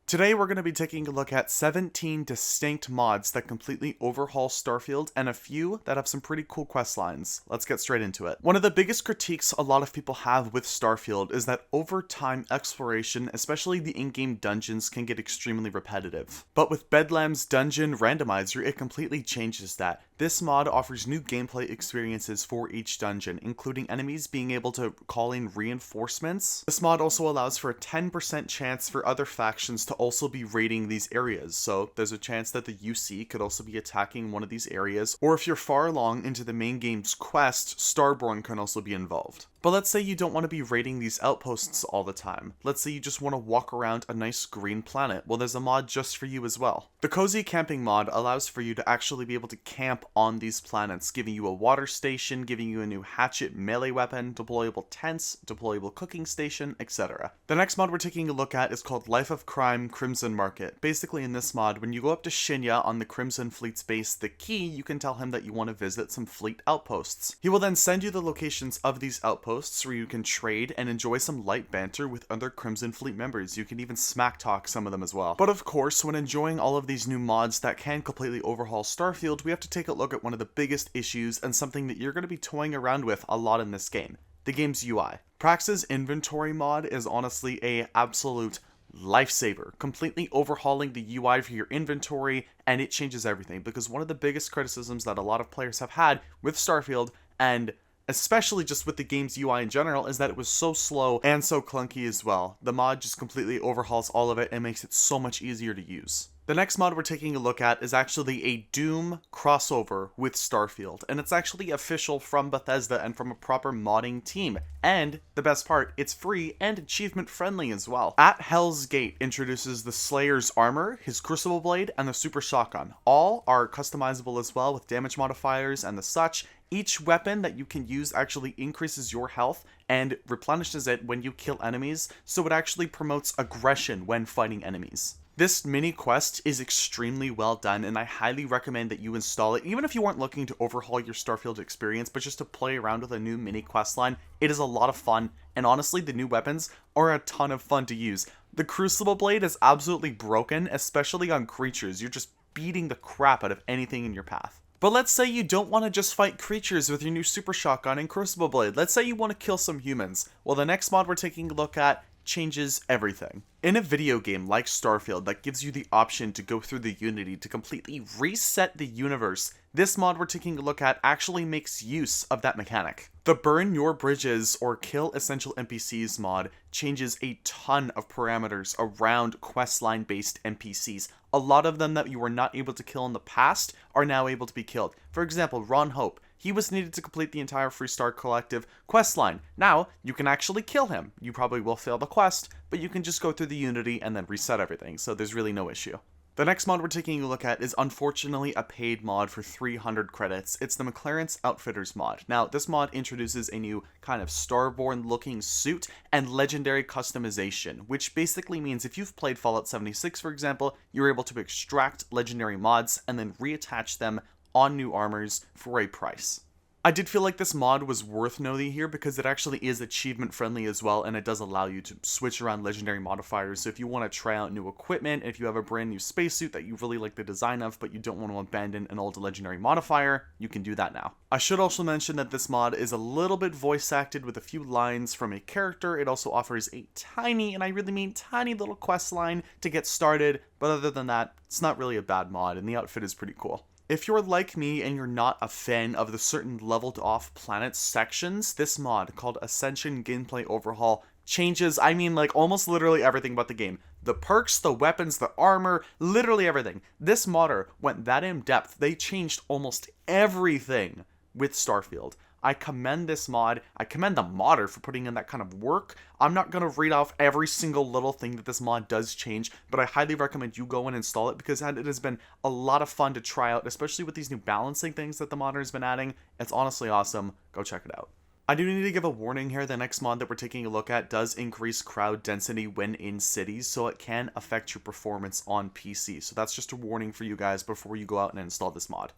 Today we're going to be taking a look at 17 distinct mods that completely overhaul Starfield and a few that have some pretty cool quest lines. Let's get straight into it. One of the biggest critiques a lot of people have with Starfield is that over time exploration, especially the in-game dungeons, can get extremely repetitive. But with Bedlam's Dungeon Randomizer, it completely changes that. This mod offers new gameplay experiences for each dungeon, including enemies being able to call in reinforcements. This mod also allows for a 10% chance for other factions to also be raiding these areas, so there's a chance that the UC could also be attacking one of these areas, or if you're far along into the main game's quest, Starborn can also be involved. But let's say you don't want to be raiding these outposts all the time. Let's say you just want to walk around a nice green planet. Well, there's a mod just for you as well. The Cozy Camping mod allows for you to actually be able to camp on these planets, giving you a water station, giving you a new hatchet melee weapon, deployable tents, deployable cooking station, etc. The next mod we're taking a look at is called Life of Crime Crimson Market. Basically in this mod, when you go up to Shinya on the Crimson Fleet's base, the key, you can tell him that you want to visit some fleet outposts. He will then send you the locations of these outposts where you can trade and enjoy some light banter with other Crimson Fleet members. You can even smack talk some of them as well. But of course, when enjoying all of these new mods that can completely overhaul Starfield, we have to take a look at one of the biggest issues and something that you're going to be toying around with a lot in this game: the game's UI. Prax's inventory mod is honestly a absolute lifesaver, completely overhauling the UI for your inventory, and it changes everything, because one of the biggest criticisms that a lot of players have had with Starfield, and especially just with the game's UI in general, is that it was so slow and so clunky as well. The mod just completely overhauls all of it and makes it so much easier to use. The next mod we're taking a look at is actually a Doom crossover with Starfield, and it's actually official from Bethesda and from a proper modding team. And the best part, it's free and achievement friendly as well. At Hell's Gate introduces the Slayer's armor, his Crucible Blade, and the Super Shotgun. All are customizable as well with damage modifiers and the such. Each weapon that you can use actually increases your health and replenishes it when you kill enemies, so it actually promotes aggression when fighting enemies. This mini quest is extremely well done, and I highly recommend that you install it, even if you weren't looking to overhaul your Starfield experience, but just to play around with a new mini quest line. It is a lot of fun, and honestly, the new weapons are a ton of fun to use. The Crucible Blade is absolutely broken, especially on creatures. You're just beating the crap out of anything in your path. But let's say you don't want to just fight creatures with your new Super Shotgun and Crucible Blade. Let's say you want to kill some humans. Well, the next mod we're taking a look at changes everything. In a video game like Starfield that gives you the option to go through the Unity to completely reset the universe, this mod we're taking a look at actually makes use of that mechanic. The Burn Your Bridges or Kill Essential NPCs mod changes a ton of parameters around questline based NPCs. A lot of them that you were not able to kill in the past are now able to be killed. For example, Ron Hope. He was needed to complete the entire Freestar Collective questline. Now, you can actually kill him. You probably will fail the quest, but you can just go through the Unity and then reset everything, so there's really no issue. The next mod we're taking a look at is unfortunately a paid mod for 300 credits. It's the Mercenary Outfitters mod. Now, this mod introduces a new kind of Starborn looking suit and legendary customization, which basically means if you've played Fallout 76, for example, you're able to extract legendary mods and then reattach them on new armors for a price. I did feel like this mod was worth noting here because it actually is achievement friendly as well, and it does allow you to switch around legendary modifiers. So if you want to try out new equipment, if you have a brand new spacesuit that you really like the design of but you don't want to abandon an old legendary modifier, you can do that now. I should also mention that this mod is a little bit voice acted with a few lines from a character. It also offers a tiny, and I really mean tiny, little quest line to get started, but other than that, it's not really a bad mod, and the outfit is pretty cool. If you're like me and you're not a fan of the certain leveled off planet sections, this mod called Ascension Gameplay Overhaul changes, I mean, like almost literally everything about the game. The perks, the weapons, the armor, literally everything. This modder went that in depth. They changed almost everything with Starfield. I commend this mod. I commend the modder for putting in that kind of work. I'm not going to read off every single little thing that this mod does change, but I highly recommend you go and install it because it has been a lot of fun to try out, especially with these new balancing things that the modder has been adding. It's honestly awesome. Go check it out. I do need to give a warning here. The next mod that we're taking a look at does increase crowd density when in cities, so it can affect your performance on PC. So that's just a warning for you guys before you go out and install this mod.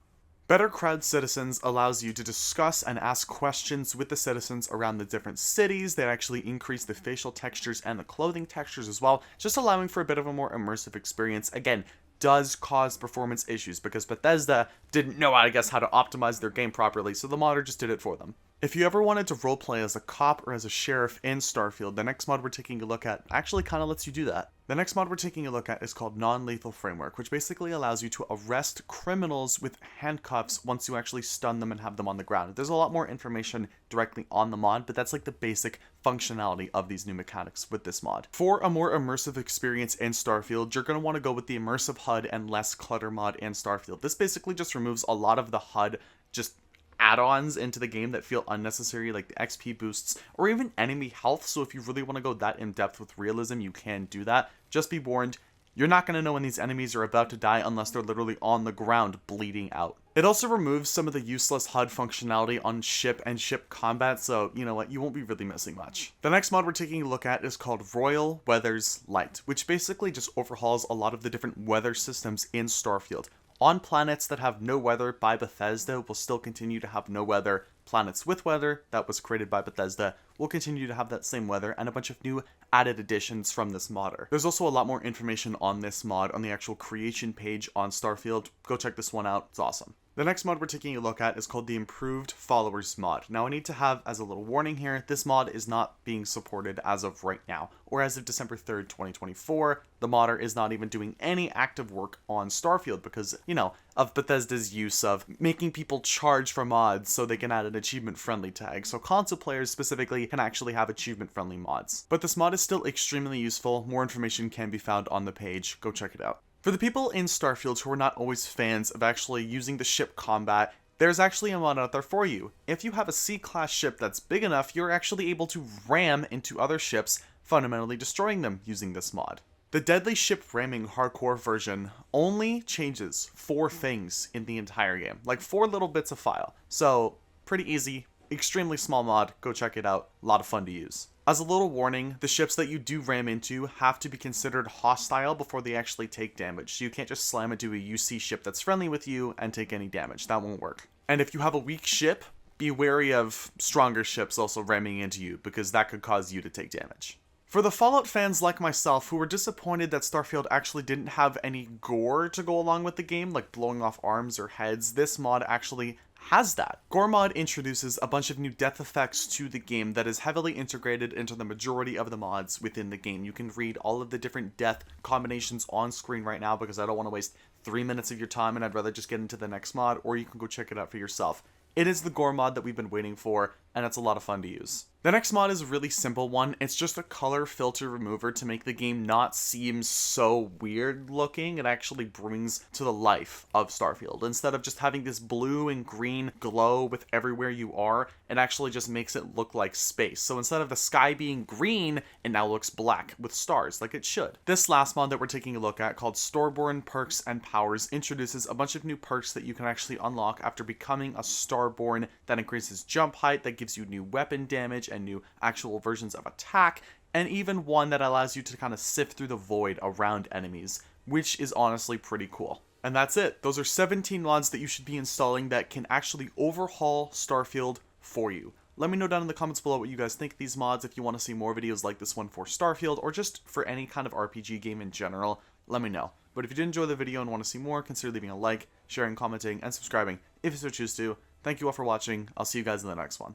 Better Crowd Citizens allows you to discuss and ask questions with the citizens around the different cities. They actually increase the facial textures and the clothing textures as well, just allowing for a bit of a more immersive experience. Again, does cause performance issues because Bethesda didn't know, I guess, how to optimize their game properly, so the modder just did it for them. If you ever wanted to roleplay as a cop or as a sheriff in Starfield, the next mod we're taking a look at actually kind of lets you do that. The next mod we're taking a look at is called Nonlethal Framework, which basically allows you to arrest criminals with handcuffs once you actually stun them and have them on the ground. There's a lot more information directly on the mod, but that's like the basic functionality of these new mechanics with this mod. For a more immersive experience in Starfield, you're going to want to go with the immersive HUD and less clutter mod in Starfield. This basically just removes a lot of the HUD just add-ons into the game that feel unnecessary, like the XP boosts or even enemy health. So if you really want to go that in depth with realism, you can do that. Just be warned, you're not going to know when these enemies are about to die unless they're literally on the ground bleeding out. It also removes some of the useless HUD functionality on ship and ship combat, so you know what, you won't be really missing much. The next mod we're taking a look at is called Royal Weather's Light, which basically just overhauls a lot of the different weather systems in Starfield. On planets that have no weather by Bethesda, will still continue to have no weather. Planets with weather, that was created by Bethesda, will continue to have that same weather, and a bunch of new added additions from this modder. There's also a lot more information on this mod on the actual creation page on Starfield. Go check this one out, it's awesome. The next mod we're taking a look at is called the Improved Followers mod. Now I need to have as a little warning here, this mod is not being supported as of right now, or as of December 3rd, 2024. The modder is not even doing any active work on Starfield because, you know, of Bethesda's use of making people charge for mods so they can add an achievement-friendly tag. So console players specifically can actually have achievement-friendly mods. But this mod is still extremely useful. More information can be found on the page. Go check it out. For the people in Starfield who are not always fans of actually using the ship combat, there's actually a mod out there for you. If you have a C-class ship that's big enough, you're actually able to ram into other ships, fundamentally destroying them using this mod. The Deadly Shipramming hardcore version only changes 4 things in the entire game, like 4 little bits of file. So, pretty easy, extremely small mod, go check it out, a lot of fun to use. As a little warning, the ships that you do ram into have to be considered hostile before they actually take damage. So you can't just slam into a UC ship that's friendly with you and take any damage. That won't work. And if you have a weak ship, be wary of stronger ships also ramming into you, because that could cause you to take damage. For the Fallout fans like myself who were disappointed that Starfield actually didn't have any gore to go along with the game, like blowing off arms or heads, this mod actually has that. Gore mod introduces a bunch of new death effects to the game that is heavily integrated into the majority of the mods within the game. You can read all of the different death combinations on screen right now because I don't want to waste 3 minutes of your time and I'd rather just get into the next mod, or you can go check it out for yourself. It is the Gore mod that we've been waiting for, and it's a lot of fun to use. The next mod is a really simple one. It's just a color filter remover to make the game not seem so weird looking. It actually brings to the life of Starfield. Instead of just having this blue and green glow with everywhere you are, it actually just makes it look like space. So instead of the sky being green, it now looks black with stars, like it should. This last mod that we're taking a look at, called Starborn Perks and Powers, introduces a bunch of new perks that you can actually unlock after becoming a Starborn. That increases jump height, that gives you new weapon damage and new actual versions of attack, and even one that allows you to kind of sift through the void around enemies, which is honestly pretty cool. And that's it. Those are 17 mods that you should be installing that can actually overhaul Starfield for you. Let me know down in the comments below what you guys think of these mods. If you want to see more videos like this one for Starfield, or just for any kind of RPG game in general, let me know. But if you did enjoy the video and want to see more, consider leaving a like, sharing, commenting, and subscribing if you so choose to. Thank you all for watching. I'll see you guys in the next one.